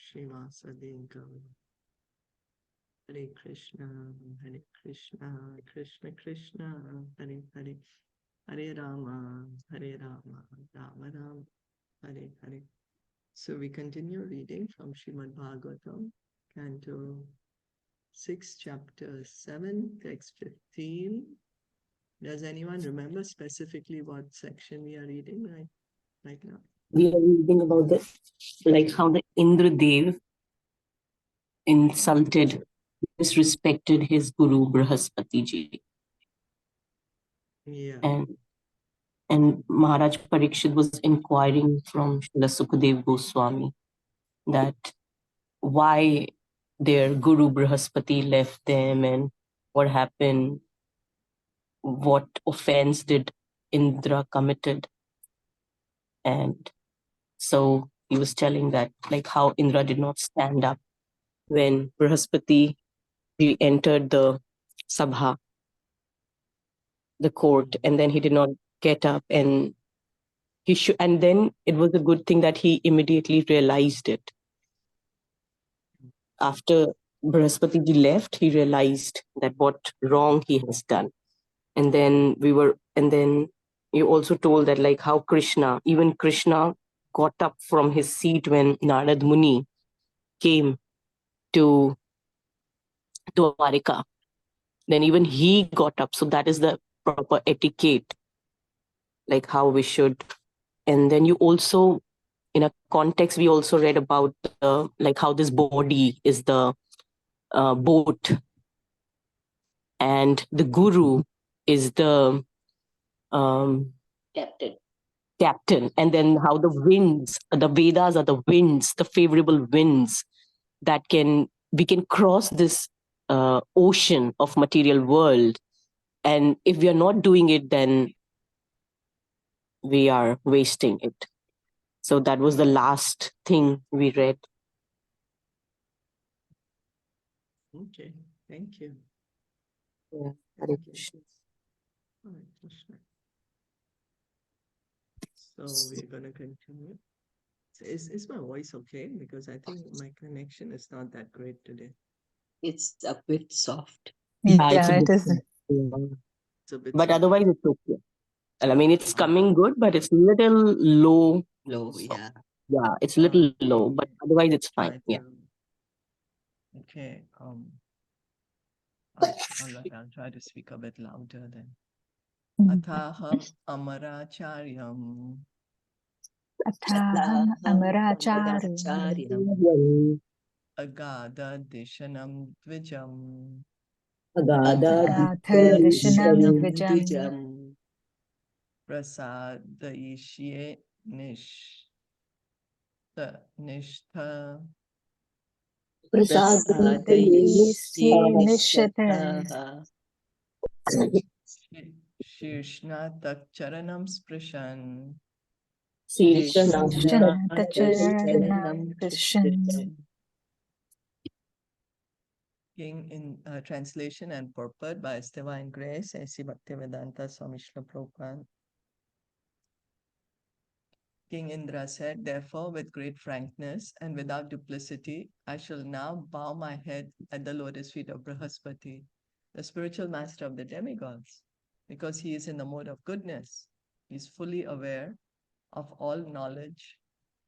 Srivasadingam. Hare Krishna, Krishna Krishna, Hare Hare, Hare Rama, Rama Rama, Hare Hare. So we continue reading from Srimad Bhagavatam, Canto 6, Chapter 7, Text 15. Does anyone remember specifically what section we are reading right now? We are reading about how the Indra Dev insulted, disrespected his guru Bṛhaspati ji. Yeah. And Maharaj Parikshit was inquiring from Srila Sukadev Goswami that why their guru Bṛhaspati left them and what happened, what offense did Indra committed. And so he was telling that how Indra did not stand up when Bṛhaspati entered the sabha, the court, and then he did not get up, and and then it was a good thing that he immediately realized it. After Bṛhaspati ji left, he realized that what wrong he has done. And then you also told that how even Krishna got up from his seat when Narad Muni came to Dwarika. Then even he got up. So that is the proper etiquette, how we should. And then you also, in a context, we also read about how this body is the boat, and the guru is the captain, and then how the winds, the Vedas are the winds, the favorable winds that we can cross this ocean of material world. And if we are not doing it, then we are wasting it. So that was the last thing we read. Okay, thank you. Yeah, Hare Krishna. Hare Krishna. So we're going to continue. Is my voice okay? Because I think my connection is not that great today. It's a bit soft. Yeah, it is. It's a bit but soft. otherwise it's okay. I mean, it's coming good, but it's a little low. Low, yeah. Yeah, it's a little low, but otherwise it's fine. Yeah. Okay. All right, I'll try to speak a bit louder then. Athaham amaracharyam. Athaham amaracharyam. Agada dishanam dvijam. Agada dishanam dvijam. Prasadayishye nishtha. Prasadayisye nishtha. Shirshna takcharanam sprishan. Shirshna takcharanam sprishan. King in translation and purport by His Divine Grace, A.C. Bhaktivedanta Swami Srila Prabhupada. King Indra said, therefore, with great frankness and without duplicity, I shall now bow my head at the lotus feet of Bṛhaspati, the spiritual master of the demigods, because he is in the mode of goodness. He is fully aware of all knowledge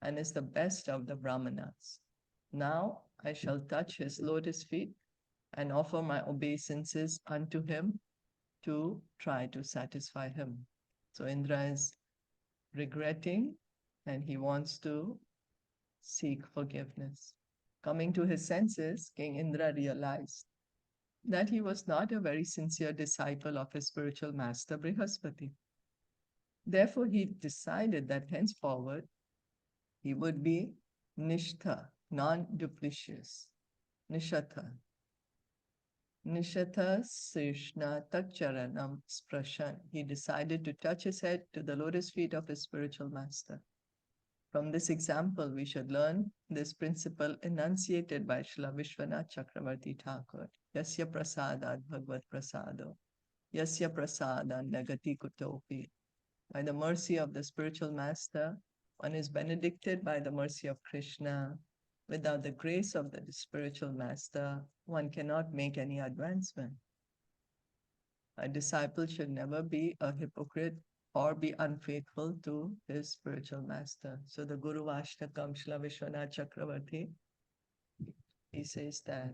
and is the best of the Brahmanas. Now I shall touch his lotus feet and offer my obeisances unto him to try to satisfy him. So Indra is regretting and he wants to seek forgiveness. Coming to his senses, King Indra realized that he was not a very sincere disciple of his spiritual master Bṛhaspati. Therefore, he decided that henceforward he would be nishtha, non-duplicitous, nishatha. Nishatha Srishna Takcharanam Sprashan. He decided to touch his head to the lotus feet of his spiritual master. From this example, we should learn this principle enunciated by Srila Vishwanath Chakravarti Thakur. Yasya prasadad bhagavad prasado. Yasya prasadad nagati kutopi. By the mercy of the spiritual master, one is benedicted by the mercy of Krishna. Without the grace of the spiritual master, one cannot make any advancement. A disciple should never be a hypocrite or be unfaithful to his spiritual master. So the Guru Vashtakam Shla Vishwanath Chakravarti, he says that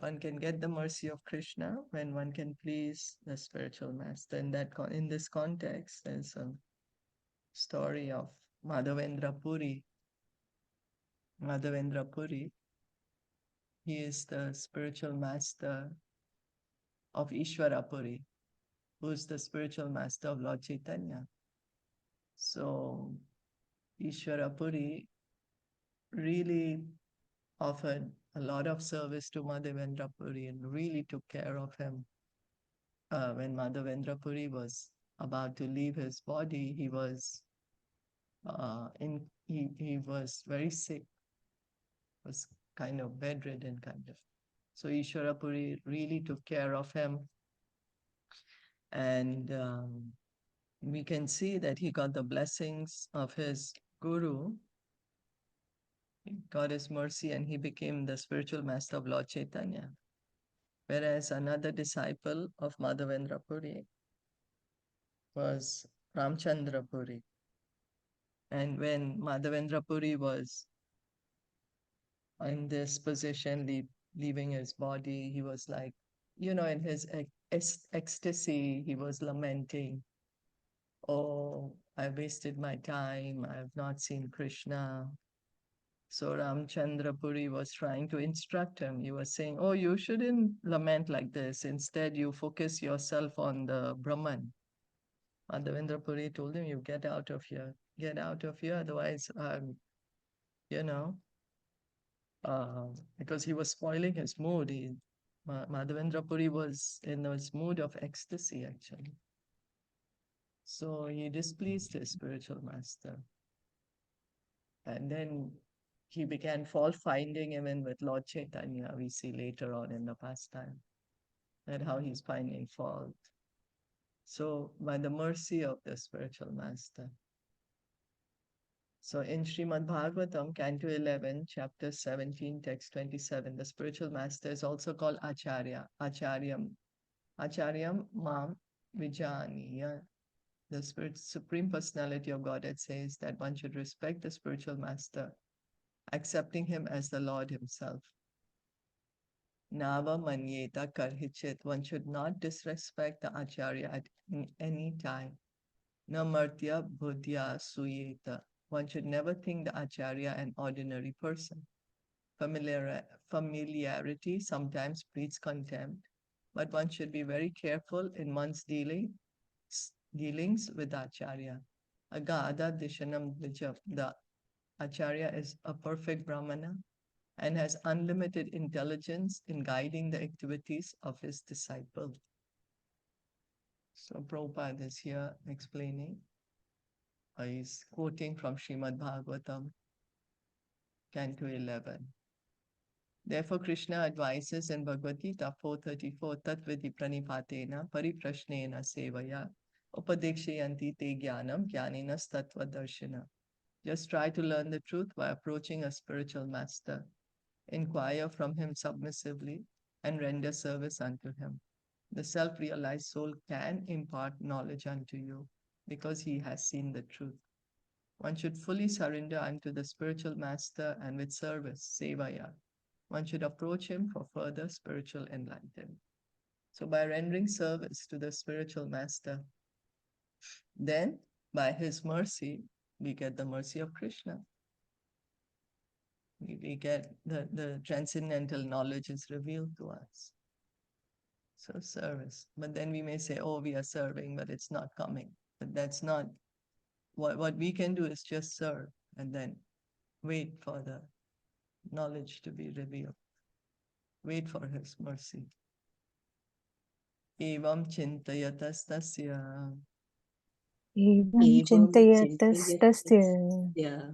one can get the mercy of Krishna when one can please the spiritual master. In this context, there's a story of Madhavendra Puri. Madhavendra Puri, he is the spiritual master of Ishvara Puri, who is the spiritual master of Lord Chaitanya. So Ishvara Puri really offered a lot of service to Madhavendra Puri and really took care of him. When Madhavendra Puri was about to leave his body, he was he was very sick, was kind of bedridden, kind of. So Ishvara Puri really took care of him, and we can see that he got the blessings of his guru. He got his mercy, and he became the spiritual master of Lord Chaitanya. Whereas another disciple of Madhavendra Puri was Ramchandra Puri. And when Madhavendra Puri was in this position, leaving his body, he was like, in his ecstasy, he was lamenting, oh, I wasted my time, I have not seen Krishna. So Ramchandra Puri was trying to instruct him. He was saying, oh, you shouldn't lament like this. Instead, you focus yourself on the Brahman. Madhavendra Puri told him, you get out of here. Get out of here, otherwise, because he was spoiling his mood. Madhavendra Puri was in his mood of ecstasy, actually. So he displeased his spiritual master. And then he began fault finding even with Lord Chaitanya. We see later on in the pastime that how he's finding fault. So by the mercy of the spiritual master. So in Srimad Bhagavatam, Canto 11, chapter 17, text 27, the spiritual master is also called Acharya, Acharyam. Acharyam Mam Vijaniya. The Supreme Personality of Godhead says that one should respect the spiritual master, accepting him as the Lord himself. Nava Manyeta Karhichit. One should not disrespect the Acharya at any time. Namartya Buddhya Suyeta. One should never think the Acharya an ordinary person. Familiarity sometimes breeds contempt, but one should be very careful in one's dealings with the Acharya. Agada Dishanam Dvijam. The Acharya is a perfect Brahmana and has unlimited intelligence in guiding the activities of his disciple. So Prabhupada is here explaining. He's quoting from Srimad Bhagavatam, Canto 11. Therefore, Krishna advises in Bhagavad Gita 4:34, Tatvidi pranipatena pariprashnena sevaya upadekshayanti te jnanam jnaninas tattva darshana. Just try to learn the truth by approaching a spiritual master. Inquire from him submissively and render service unto him. The self-realized soul can impart knowledge unto you because he has seen the truth. One should fully surrender unto the spiritual master and with service, sevaya, one should approach him for further spiritual enlightenment. So by rendering service to the spiritual master, then by his mercy, we get the mercy of Krishna. We get the transcendental knowledge is revealed to us. So service. But then we may say, oh, we are serving, but it's not coming. But that's not, what we can do is just serve and then wait for the knowledge to be revealed. Wait for his mercy. Evam chintayatastasya. Evam chintayatastasya. Yeah.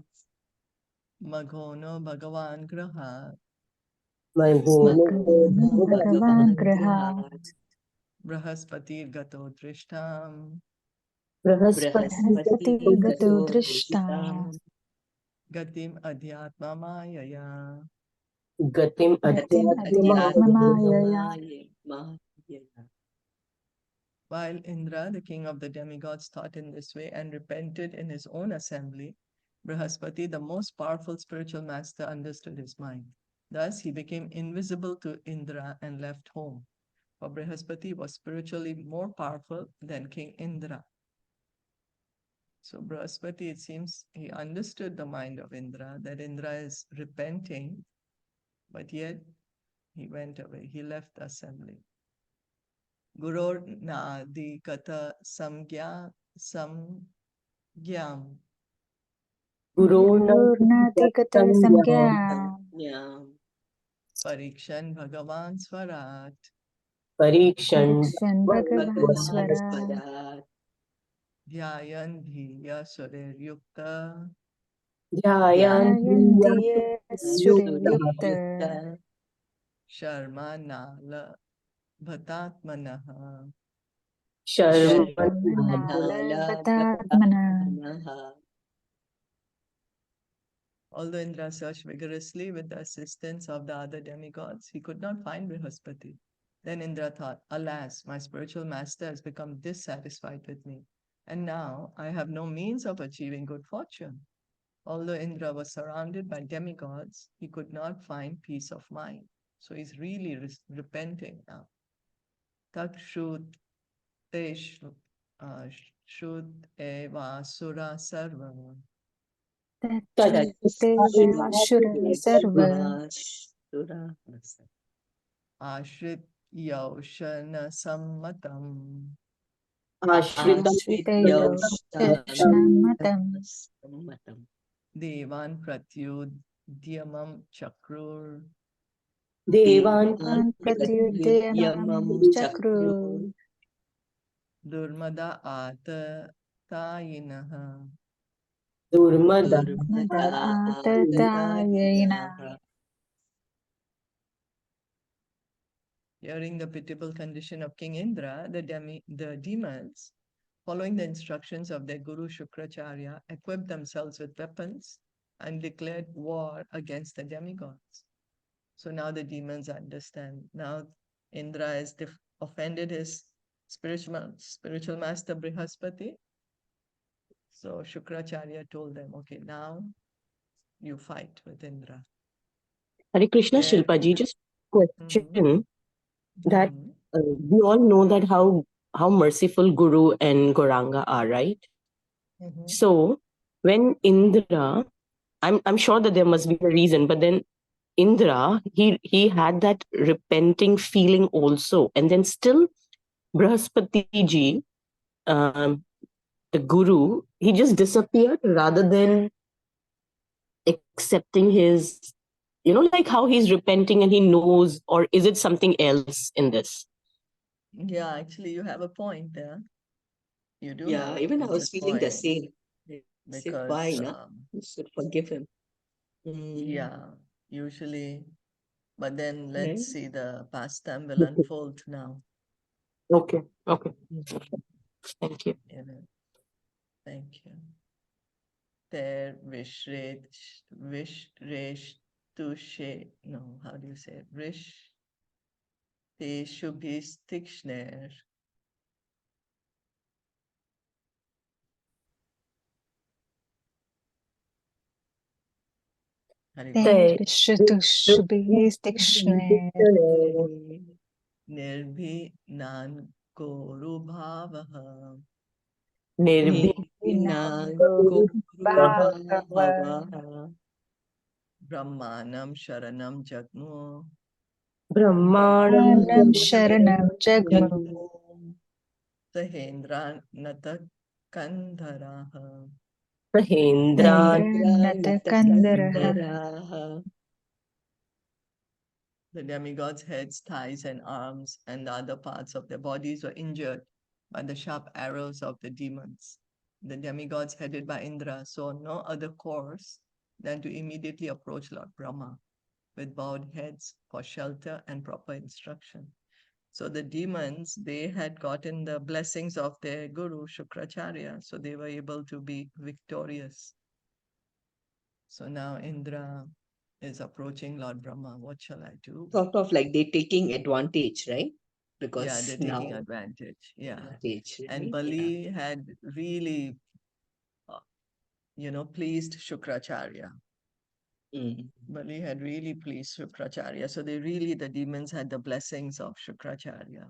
Maghono Bhagavan Graha. Maghono Bhagavan Grahat. Bṛhaspati Gato Drishtam. Bṛhaspati Gato Drishtam. Gatim Adhyatma Mayaya. Gatim Gatim Adhyatma Adhyatmamayaya. While Indra, the king of the demigods, thought in this way and repented in his own assembly, Bṛhaspati, the most powerful spiritual master, understood his mind. Thus, he became invisible to Indra and left home. For Bṛhaspati was spiritually more powerful than King Indra. So Bṛhaspati, it seems, he understood the mind of Indra, that Indra is repenting, but yet he went away. He left the assembly. Guror na di kata samgya samgyam. Gururnatikata Samgyam samgyam. Parikshan Bhagavan Swarat. Parikshan Parikshan Bhagavan Bhagavan Swara. Dhyayan dhiya surer yukta. Dhyayan Dhyayantiya Yukta Suryukta. Sharma nala bhatatmanaha. Sharman Sharmanalavatatmana. Although Indra searched vigorously with the assistance of the other demigods, he could not find Bṛhaspati. Then Indra thought, alas, my spiritual master has become dissatisfied with me, and now I have no means of achieving good fortune. Although Indra was surrounded by demigods, he could not find peace of mind. So he's really repenting now. Takshut tesh shud eva sura sarva. Tachute Ashura Sarva. Ashrit Yoshana Sammatam. Ashrita Ashvitayo Krishnamatam. Devan Pratyudyamam Chakrur. Devan Devan Pratyudayamam Chakru. Durmada Ata Tayinaha. Durmada Mada Atatayena. Hearing the pitiable condition of King Indra, the demons, following the instructions of their guru Shukracharya, equipped themselves with weapons and declared war against the demigods. So now the demons understand. Now Indra has offended his spiritual master Bṛhaspati. So Shukracharya told them, okay, now you fight with Indra. Hare Krishna There- Shilpa ji, just question that Mhm. we all know that how merciful Guru and Gauranga are, right? Mhm. So when Indra, I'm sure that there must be a reason, but then Indra, he had that repenting feeling also, and then still Bṛhaspati ji, the Guru, he just disappeared rather than accepting his, like how he's repenting and he knows, or is it something else in this? Yeah, actually, you have a point there. You do have Yeah, a even I good was feeling the point same. I said, why, because, no? You should forgive him. yeah, usually, but then Right? let's see, the pastime will unfold now. Okay. Mhm. Thank you. You know, thank you. Ter vishresh tushe, no, how do you say it? Vish te shubhistikshner. Hare Te Krishna. Vishritushubhistikshne. Nirbhi nan koru bhavaha. Vinango Bhagava. Brahmanam sharanam jagmu. Brahmanam Anam Sharanam Jagmu. Sahendra nata kandharaha. Mahendra. Indra Natakandaraha. The demigods' heads, thighs, and arms, and the other parts of their bodies were injured by the sharp arrows of the demons. The demigods, headed by Indra, saw no other course than to immediately approach Lord Brahma with bowed heads for shelter and proper instruction. So the demons, they had gotten the blessings of their guru, Shukracharya, so they were able to be victorious. So now Indra is approaching Lord Brahma. What shall I do? Sort of like they're taking advantage, right? Because Yeah, they're now taking advantage. Yeah. advantage, And right? Bali had really, pleased Shukracharya. Bali had really pleased Shukracharya. So the demons had the blessings of Shukracharya.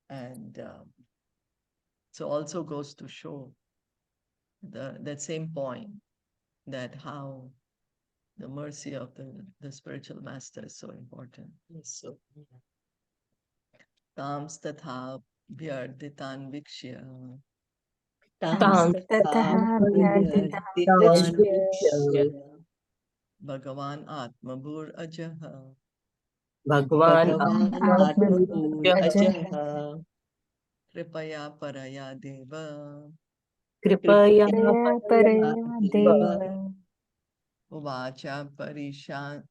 And so also goes to show that same point, that how the mercy of the spiritual master is so important. Yes, so Tams tatha vyarditan vikshya Tams Tataha Vyarditan Vyarditan Bhagavan Atmabhur Ajaha Bhagwan Bhagavan Atmabhur Atmabhur Ajaha Ajaha Kripaya Paraya Deva Kripaya Praya Paraya Deva Uvacha Parisantavaya.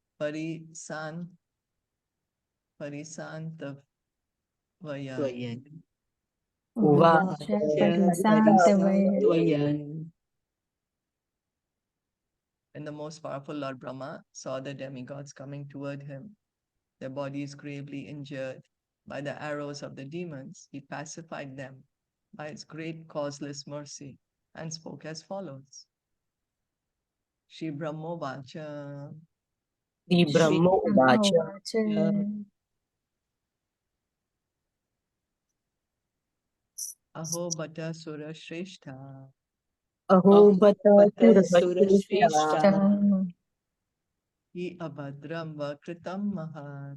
Tvayan Uvacha Parisantavaya. Tvayan. And the most powerful Lord Brahma saw the demigods coming toward him, their bodies gravely injured by the arrows of the demons. He pacified them by his great causeless mercy and spoke as follows. Shri Brahmo Vacha Sri Brahmo Vacha Uvacha Aho Bata Sura Shrestha Aho Bata Surashrestha Hi Abhadram Vakritam Mahat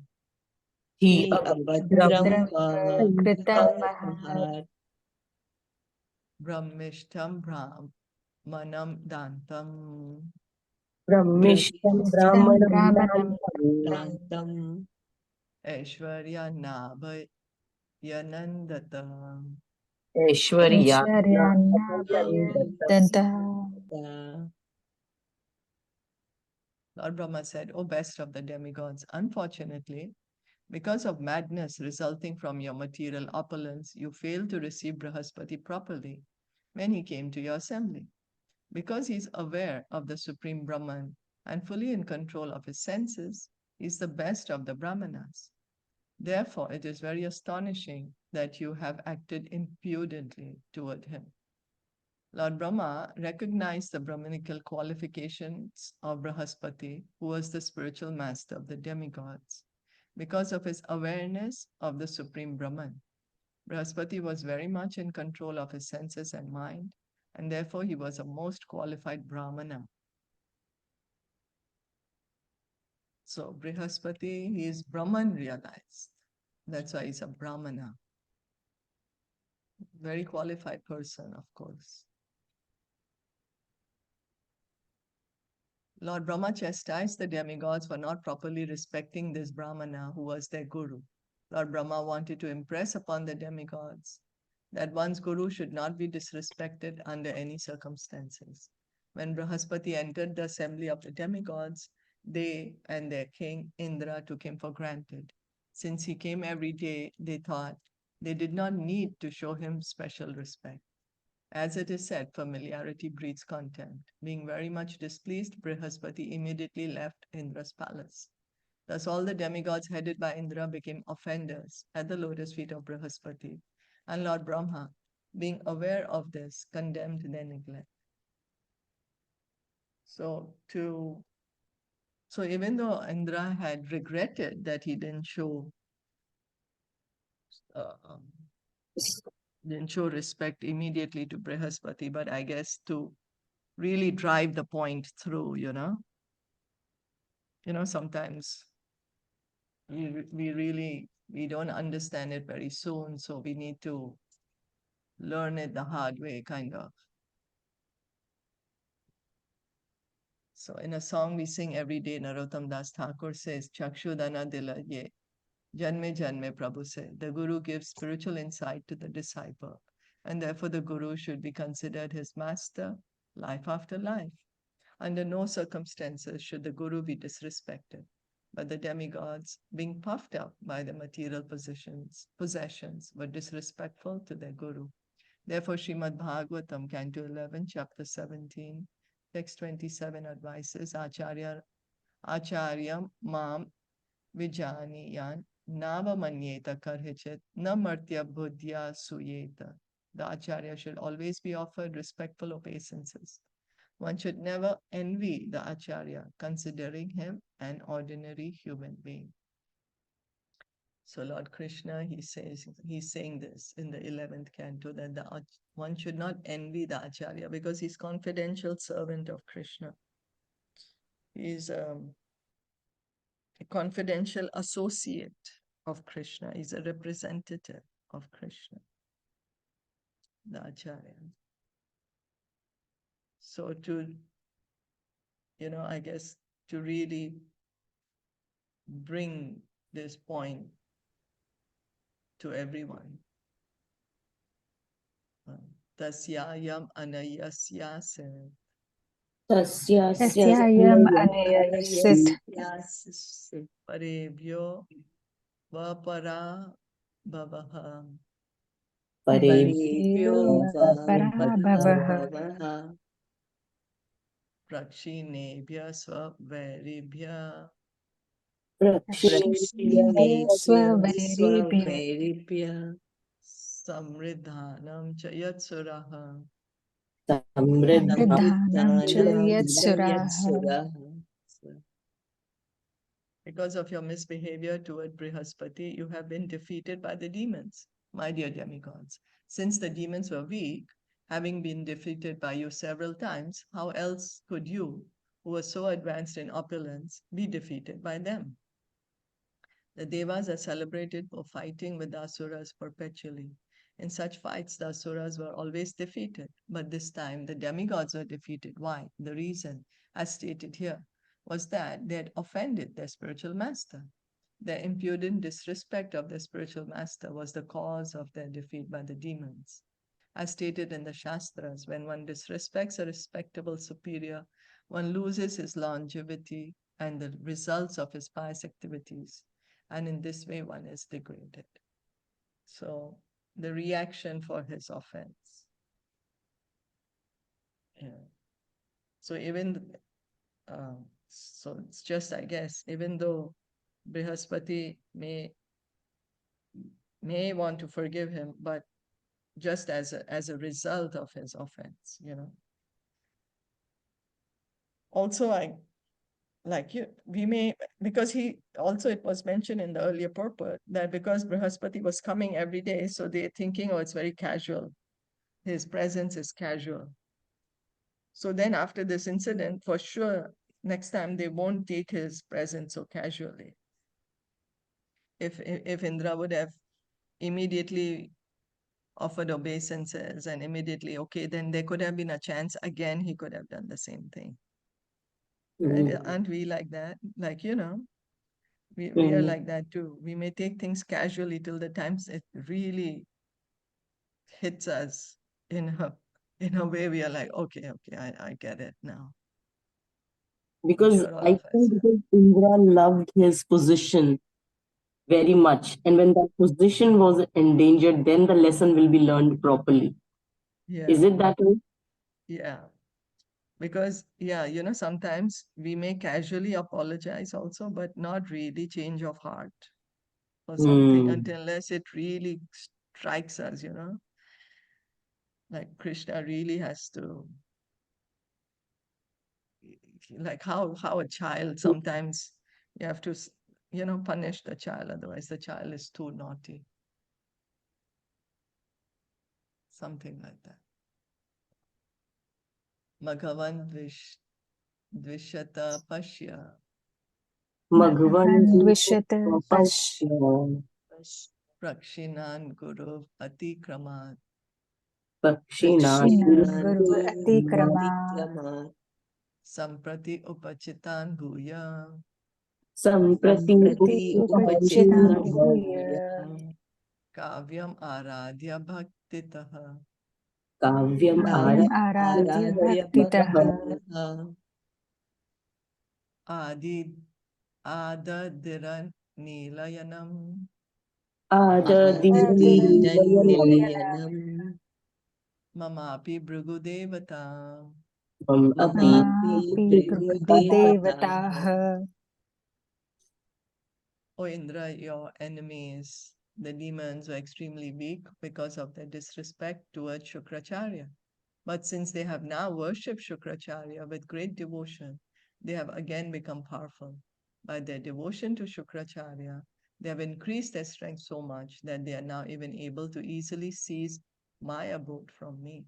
He Hi Abhadram Abhadram Kritam Kritam Mahat Mahat Brahmishtam Brahmanam Dantam Brahmishtam Nishtam Brahmanam Brahmanam Dantam Dantam Aishwarya Nabhayanandata. Aishwarya Aishwaryanna Danta. Lord Brahma said, O best of the demigods, unfortunately, because of madness resulting from your material opulence, you failed to receive Bṛhaspati properly when he came to your assembly. Because he is aware of the Supreme Brahman and fully in control of his senses, he is the best of the Brahmanas. Therefore, it is very astonishing that you have acted impudently toward him. Lord Brahma recognized the Brahminical qualifications of Bṛhaspati, who was the spiritual master of the demigods, because of his awareness of the Supreme Brahman. Bṛhaspati was very much in control of his senses and mind, and therefore he was a most qualified Brahmana. So Bṛhaspati, he is Brahman realized. That's why he's a Brahmana. Very qualified person, of course. Lord Brahma chastised the demigods for not properly respecting this Brahmana who was their guru. Lord Brahma wanted to impress upon the demigods that one's guru should not be disrespected under any circumstances. When Bṛhaspati entered the assembly of the demigods, they and their king Indra took him for granted. Since he came every day, they thought they did not need to show him special respect. As it is said, familiarity breeds contempt. Being very much displeased, Bṛhaspati immediately left Indra's palace. Thus all the demigods headed by Indra became offenders at the lotus feet of Bṛhaspati. And Lord Brahma, being aware of this, condemned their neglect. So even though Indra had regretted that he didn't show respect immediately to Bṛhaspati, but I guess to really drive the point through, sometimes we don't understand it very soon, so we need to learn it the hard way, kind of. So in a song we sing every day, Narottam Das Thakur says, Chakshudana Dila Ye, Janme Janme Prabhu said, the Guru gives spiritual insight to the disciple, and therefore the Guru should be considered his master life after life. Under no circumstances should the Guru be disrespected, but the demigods, being puffed up by the material possessions, were disrespectful to their Guru. Therefore, Srimad Bhagavatam, Canto 11, Chapter 17, Text 27 advises Acharyam Mam Vijaniyan Nava Manyeta Karhichit Namartya Buddhya Suyeta. The Acharya should always be offered respectful obeisances. One should never envy the Acharya, considering him an ordinary human being. So Lord Krishna, he's saying this in the 11th canto, that one should not envy the Acharya because he's confidential servant of Krishna. He's a confidential associate of Krishna. He's a representative of Krishna, the Acharya. So I guess to really bring this point to everyone. Tasyayam anayasyasya Tasyayam anayasit parebhyo vapara bhavaha Parebhyo parabhavaha prakshinebhya svaveribhya Prakshinebhya svaveribhya Svaveribhya samridhanam cha yatsuraha. samriddhanam cha yatsuraha. Yatsuraha. Because of your misbehavior toward Bṛhaspati, you have been defeated by the demons, my dear demigods. Since the demons were weak, having been defeated by you several times, how else could you, who were so advanced in opulence, be defeated by them? The Devas are celebrated for fighting with the Asuras perpetually. In such fights, the Asuras were always defeated, but this time the demigods were defeated. Why? The reason, as stated here, was that they had offended their spiritual master. Their impudent disrespect of their spiritual master was the cause of their defeat by the demons. As stated in the Shastras, when one disrespects a respectable superior, one loses his longevity and the results of his pious activities, and in this way one is degraded. So the reaction for his offense. Yeah. So so it's just, I guess, even though Bṛhaspati may want to forgive him, but just as a result of his offense, Also, we may, because it was mentioned in the earlier purport that because Bṛhaspati was coming every day, so they're thinking, oh, it's very casual. His presence is casual. So then after this incident, for sure, next time they won't take his presence so casually. If Indra would have immediately offered obeisances and immediately, okay, then there could have been a chance again he could have done the same thing. Right? Aren't we like that? We are like that too. We may take things casually till the times it really hits us in a way we are like, okay, I get it now. Because Sure, all I of us, think because Indra loved his position very much, and when that position was endangered, then the lesson will be learned properly. Yeah. Is it that way? Yeah. Because, sometimes we may casually apologize also, but not really change of heart or something unless it really strikes us, Like Krishna really has to, like how a child, sometimes you have to, punish the child, otherwise the child is too naughty. Something like that. Bhagavan Dvishata Pashya Bhagavan Dvishata pash Prakshinan Guru Atikramat Pakshina Dakshinan Guru Atikrama Samprati Upachitan Bhuya Samprati Prati Upachitan Bhuya Kavyam Aradhya Bhaktitaha Kavyam Kavyam Aradhya Bhaktitaha Adi Adadiran Nilayanam Adadiri Nilayanam Mamapi Bhrugudevata Mamapi Mamapi Brihadevataha. O Indra, your enemies, the demons, were extremely weak because of their disrespect towards Shukracharya. But since they have now worshipped Shukracharya with great devotion, they have again become powerful. By their devotion to Shukracharya, they have increased their strength so much that they are now even able to easily seize my abode from me.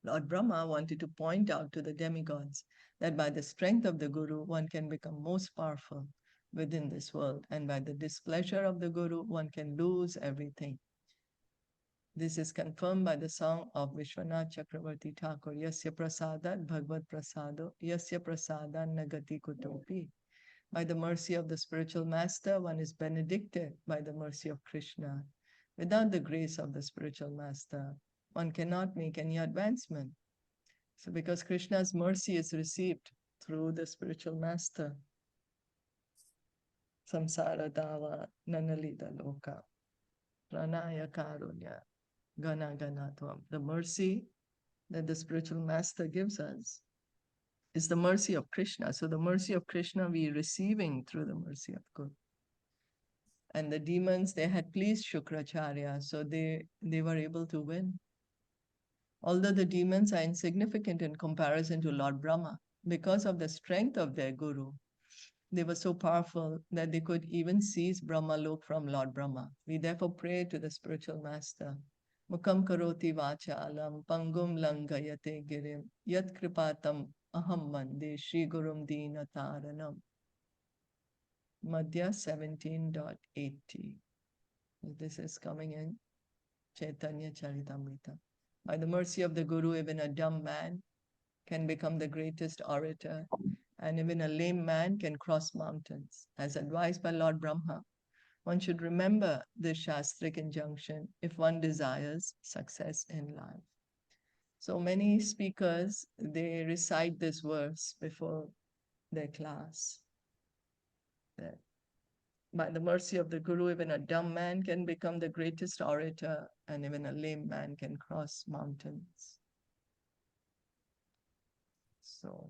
Lord Brahma wanted to point out to the demigods that by the strength of the Guru, one can become most powerful within this world, and by the displeasure of the Guru, one can lose everything. This is confirmed by the song of Vishwanath Chakravarti Thakur, Yasya Prasadat Bhagavad Prasado, Yasya Prasadan Nagati Kutopi. By the mercy of the spiritual master, one is benedicted by the mercy of Krishna. Without the grace of the spiritual master, one cannot make any advancement. So because Krishna's mercy is received through the spiritual master, samsara dava nanalita loka, pranaya karunya, gana ganatvam. The mercy that the spiritual master gives us is the mercy of Krishna. So the mercy of Krishna we are receiving through the mercy of Guru. And the demons, they had pleased Shukracharya, so they were able to win. Although the demons are insignificant in comparison to Lord Brahma, because of the strength of their Guru, they were so powerful that they could even seize Brahmalok from Lord Brahma. We therefore pray to the spiritual master. Mukam karoti vachalam pangum langayate girim yat kripatam aham mande Shri Gurum Dina Taranam. Madhya 17.80. This is coming in Caitaniya Caritamita. By the mercy of the Guru, even a dumb man can become the greatest orator, and even a lame man can cross mountains. As advised by Lord Brahma, one should remember this Shastric injunction if one desires success in life. So many speakers, they recite this verse before their class. That by the mercy of the Guru, even a dumb man can become the greatest orator, and even a lame man can cross mountains. So,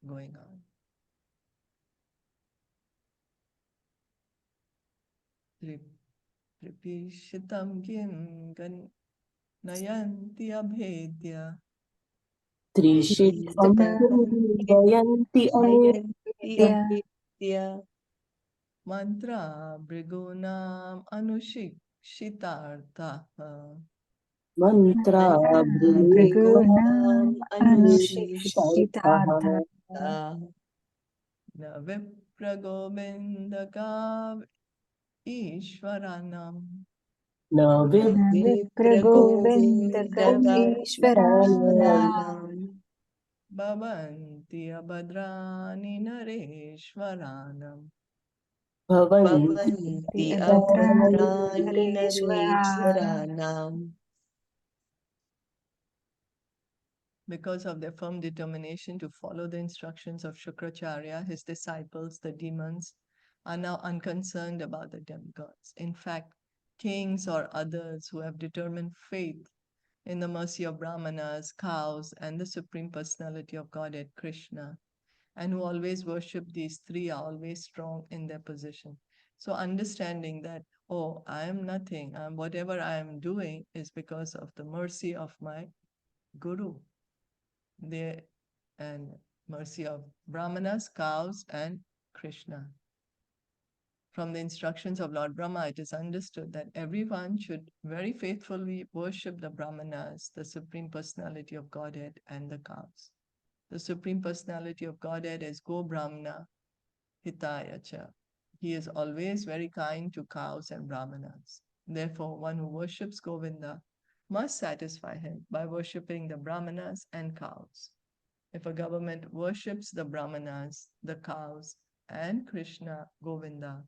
going on. Pripishitam gim gan nayanti abhedya Trishitvam Vayanti Vidya mantra brigunam anushikshitartha Mantra Bhrigunam Bhrigunam Anushikshitardha na vipragobindakav ishvaranam Na Vipragobindakam Ishvaranam bhavanti abhadrani nareshvaranam. Bhavanti Abhadrani Abhadrani Nareshwara. Nareshwaranam. Because of their firm determination to follow the instructions of Shukracharya, his disciples, the demons, are now unconcerned about the demigods. In fact, kings or others who have determined faith in the mercy of Brahmanas, cows, and the Supreme Personality of Godhead, Krishna, and who always worship these three are always strong in their position. So understanding that, oh, I am nothing, whatever I am doing is because of the mercy of my Guru. And mercy of Brahmanas, cows, and Krishna. From the instructions of Lord Brahma, it is understood that everyone should very faithfully worship the Brahmanas, the Supreme Personality of Godhead, and the cows. The Supreme Personality of Godhead is Go Brahmana Hitayacha. He is always very kind to cows and Brahmanas. Therefore, one who worships Govinda must satisfy him by worshipping the Brahmanas and cows. If a government worships the Brahmanas, the cows, and Krishna, Govinda,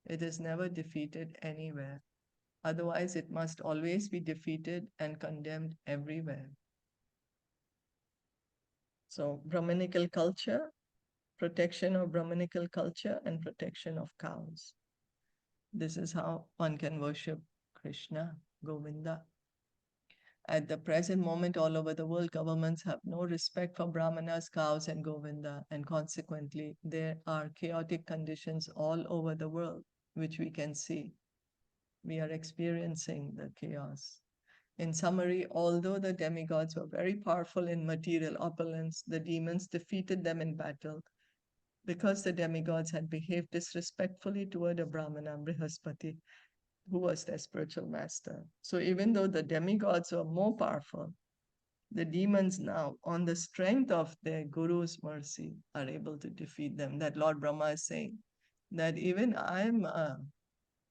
it is never defeated anywhere. Otherwise, it must always be defeated and condemned everywhere. So, Brahminical culture, protection of Brahminical culture, and protection of cows. This is how one can worship Krishna, Govinda. At the present moment, all over the world, governments have no respect for Brahmanas, cows, and Govinda, and consequently, there are chaotic conditions all over the world, which we can see. We are experiencing the chaos. In summary, although the demigods were very powerful in material opulence, the demons defeated them in battle because the demigods had behaved disrespectfully toward a Brahmana, Bṛhaspati, who was their spiritual master. So even though the demigods were more powerful, the demons now, on the strength of their guru's mercy, are able to defeat them. That Lord Brahma is saying that even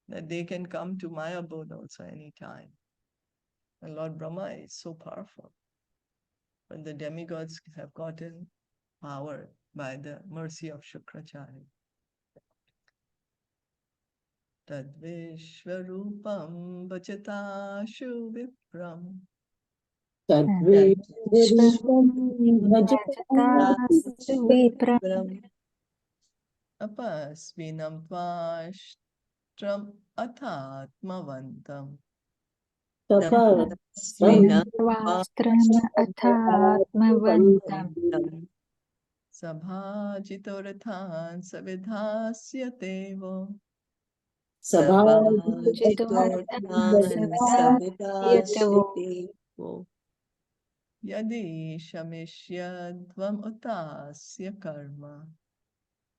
that they can come to my abode also anytime. And Lord Brahma is so powerful. But the demigods have gotten power by the mercy of Shukracharya. Tadvishvarupam vachatashu vipram Tadvishwarupam Bhajatasu Vipram apasvinam tvashtram athatmavantam Tapasvina Vinatvastrama Athatmavantam sabhajitorathan savidhasyatevo Sabhajitorathan Savidasyatavo savidasyate yadi shameshyadvam utasya karma.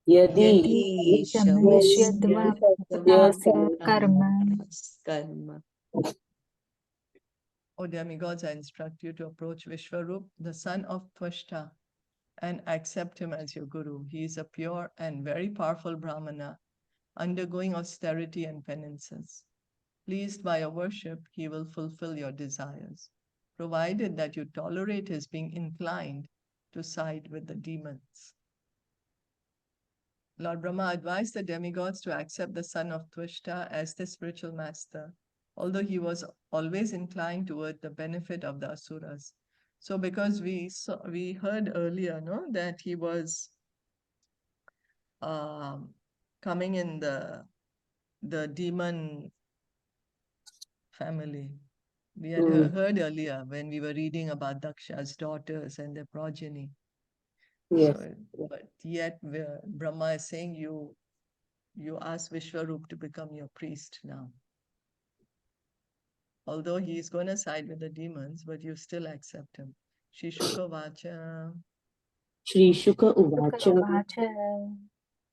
Yadi Yadi Shameshyadvam Utasya Karma. karma. O demigods, I instruct you to approach Vishwarup, the son of Tvashta, and accept him as your guru. He is a pure and very powerful Brahmana, undergoing austerity and penances. Pleased by your worship, he will fulfill your desires, provided that you tolerate his being inclined to side with the demons. Lord Brahma advised the demigods to accept the son of Tvashta as their spiritual master, although he was always inclined toward the benefit of the asuras. So because we heard earlier, no, that he was coming in the demon family. We had heard earlier when we were reading about Daksha's daughters and their progeny. Yes. So, but yet Brahma is saying you ask Vishwarup to become your priest now. Although he is going to side with the demons, but you still accept him. Shri Shuka Vacha Shri Shuka Uvacha Vacha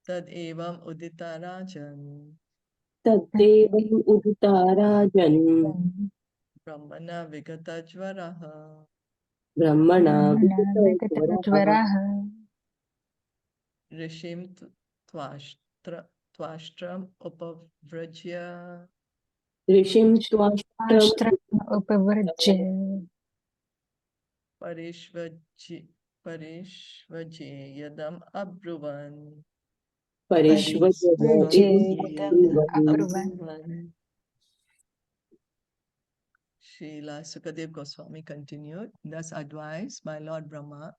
Tad Evam Udita Rajan Taddevam Uditarajan Brahmana Vigata Jvaraha Brahmana Vigatajvaraha Rishim Twashtram Upavrajya Rishim Twashtram Ashtra Upavrajya Parishvaje Yadam Abruvan Vrajyedam Abruvan. Srila Sukadev Goswami continued, thus advised by Lord Brahma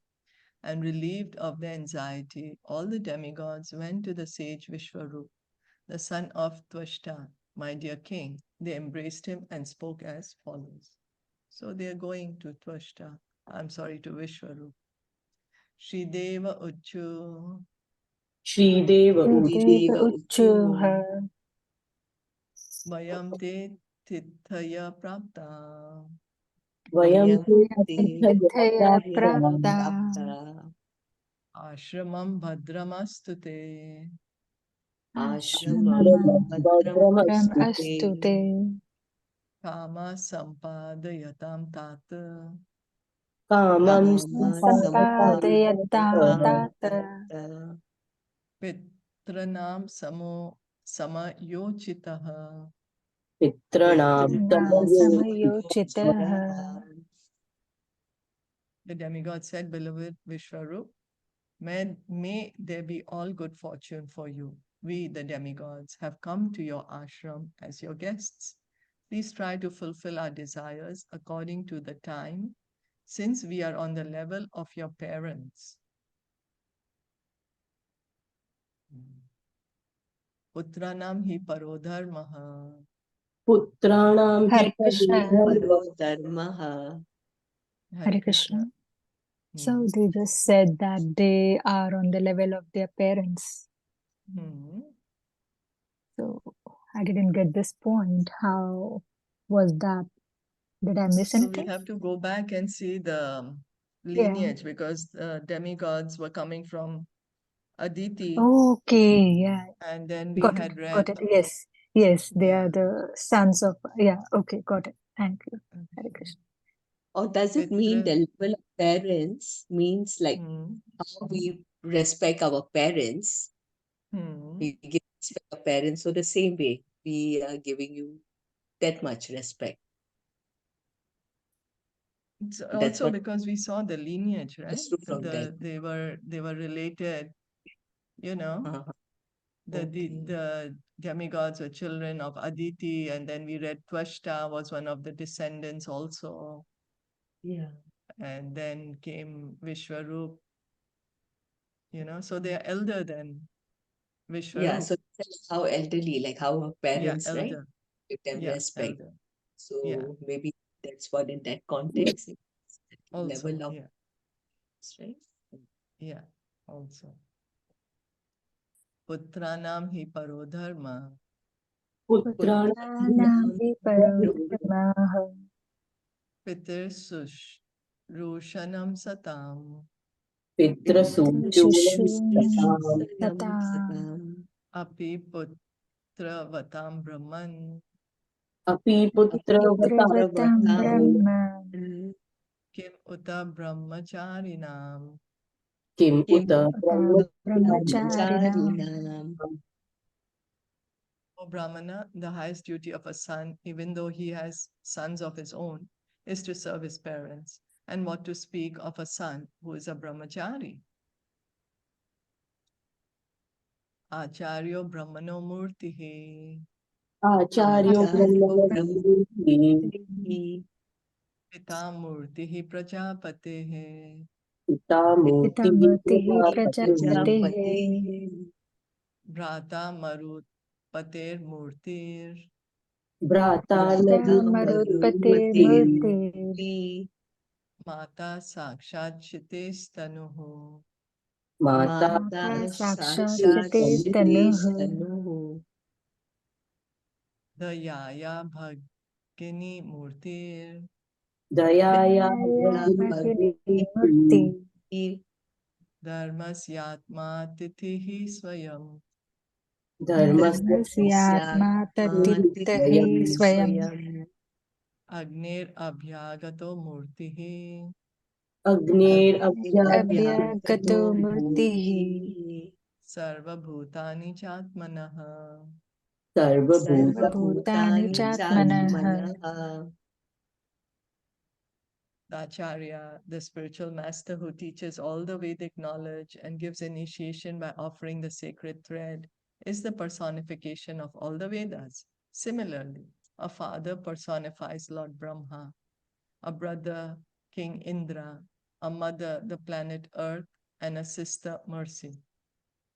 and relieved of their anxiety, all the demigods went to the sage Vishwarup, the son of Tvashta, my dear king. They embraced him and spoke as follows. So they are going to Tvashta, to Vishwarup. Shri Deva Uchu Shri Deva Deva Uchuha Vayam Te Tithaya Prapta Vayam Tithaya Prapta Ashramam Bhadramastute Ashramam Bhadram Astute Kama Sampadayatam Tata Kamam Sampadayatam Tata Pitranam Samayochitaha. Pitranam Samayochitaha. The demigod said, beloved Vishwarup, may there be all good fortune for you. We, the demigods, have come to your ashram as your guests. Please try to fulfill our desires according to the time, since we are on the level of your parents. Putranam hi parodharmaha Putranam Hare hi Krishna. Paro dharmaha. Hare Krishna. So Hmm. they just said that they are on the level of their parents. Hmm. So I didn't get this point. How was that? Did I miss So we anything? have to go back and see the Yeah. lineage because demigods were coming from Aditi, Okay, yeah. and then we Got it. had Got read, it. Yes. Yes, they yeah, are the sons of, yeah. Okay, got it. Thank you. Hare Krishna. Or does it mean Pitra. the level of parents means like Hmm. how we respect our parents? Hmm. We give respect our parents. So the same way, we are giving you that much respect. It's That's also what because we saw the lineage, right? understood from that. They were related, you know. Uh-huh. The Okay. the demigods were children of Aditi, and then we read Twashta was one of the descendants also, Yeah. and then came Vishwarup, you know. So they are elder than Yeah. Vishwarup. So that's how elderly, like how our Yeah, parents, right? elder. Give them Yeah, respect. elder. Yeah, So maybe that's what in that context, it's that also. level of, Yeah, right? yeah, also. Putranam hi parodharma, Putranam Putranam hi parodharmah pitir sush rushanam satam, Pitrasuchunam pitrashunam Satam satam api putravatam brahman, Api Putravatam apiputravatam brahman kim uta brahmacharinam. Kim Kim Uta uta Brahmacharinam brahmacharinam brahmacharinam. O Brahmana, the highest duty of a son, even though he has sons of his own, is to serve his parents. And what to speak of a son who is a brahmachari? Acharyo brahmano murtihi, Acharyo Acharyo Brahmavati brahmati. pita murtihi prajapatehe, Pitamurti pitamurtihi Prajapati prajapatihi Prajapati. Bhrata marut pater murtir, Bhrata Vrata Brahma marutpate Narupati murti Marupati. mata sakshat chitestanuhu, Mata Mata Mata sakshat Sakshat chite Shitesh tanuhu Tanuhu. the yaya bhagini murtir, Dayaya Dayaya Daya bhagini Bhagavati murti dharmasyatma titihi swayam. Dharmasya dharmasyatma Swayam tatitahi Tati swayam Swayam. Agnir abhyagato murtihi Agner abhyagato Abhyagato murtihi Murti. sarva bhutani chatmanaha. Sarvabhuta sarvabhutani Sarvabhutani chatmanaha. Chatmanaha. The Acharya, the spiritual master who teaches all the Vedic knowledge and gives initiation by offering the sacred thread, is the personification of all the Vedas. Similarly, a father personifies Lord Brahma, a brother, King Indra, a mother, the planet Earth, and a sister, Mercy.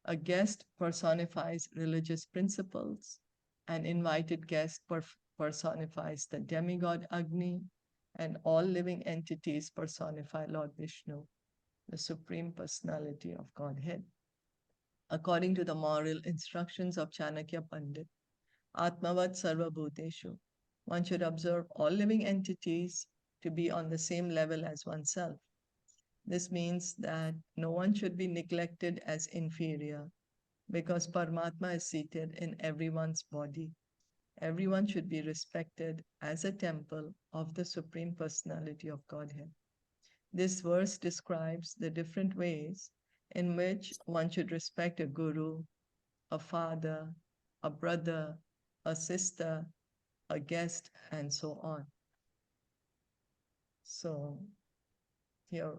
A guest personifies religious principles. An invited guest personifies the demigod Agni, and all living entities personify Lord Vishnu, the Supreme Personality of Godhead. According to the moral instructions of Chanakya Pandit, Atmavat Sarva Bhuteshu, one should observe all living entities to be on the same level as oneself. This means that no one should be neglected as inferior because Paramatma is seated in everyone's body. Everyone should be respected as a temple of the Supreme Personality of Godhead. This verse describes the different ways in which one should respect a guru, a father, a brother, a sister, a guest, and so on. So here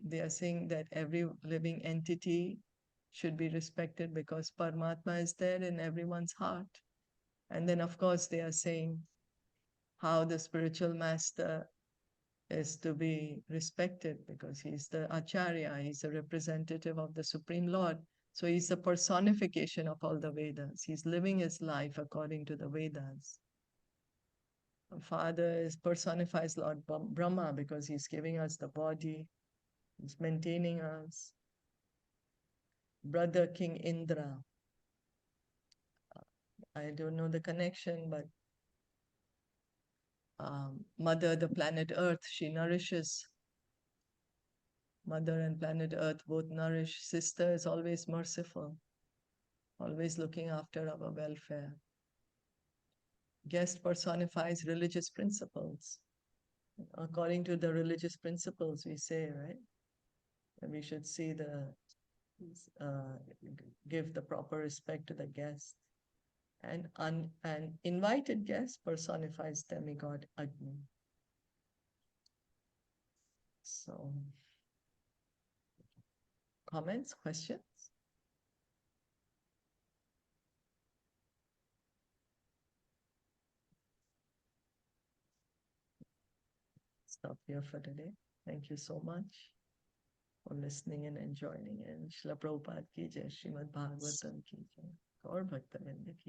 they are saying that every living entity should be respected because Paramatma is there in everyone's heart. And then, of course, they are saying how the spiritual master is to be respected because he's the Acharya, he's a representative of the Supreme Lord. So he's the personification of all the Vedas. He's living his life according to the Vedas. Father personifies Lord Brahma because he's giving us the body, he's maintaining us. Brother King Indra. I don't know the connection, but Mother, the planet Earth, she nourishes. Mother and planet Earth both nourish. Sister is always merciful, always looking after our welfare. Guest personifies religious principles. According to the religious principles, we say, right, that we should see give the proper respect to the guest. And an invited guest personifies demigod Agni. So, comments, questions? Stop here for today. Thank you so much for listening and joining in. Srila Prabhupada ki jai, Srimad Bhagavatam ki jai, Gaur Bhakta Vrinda ki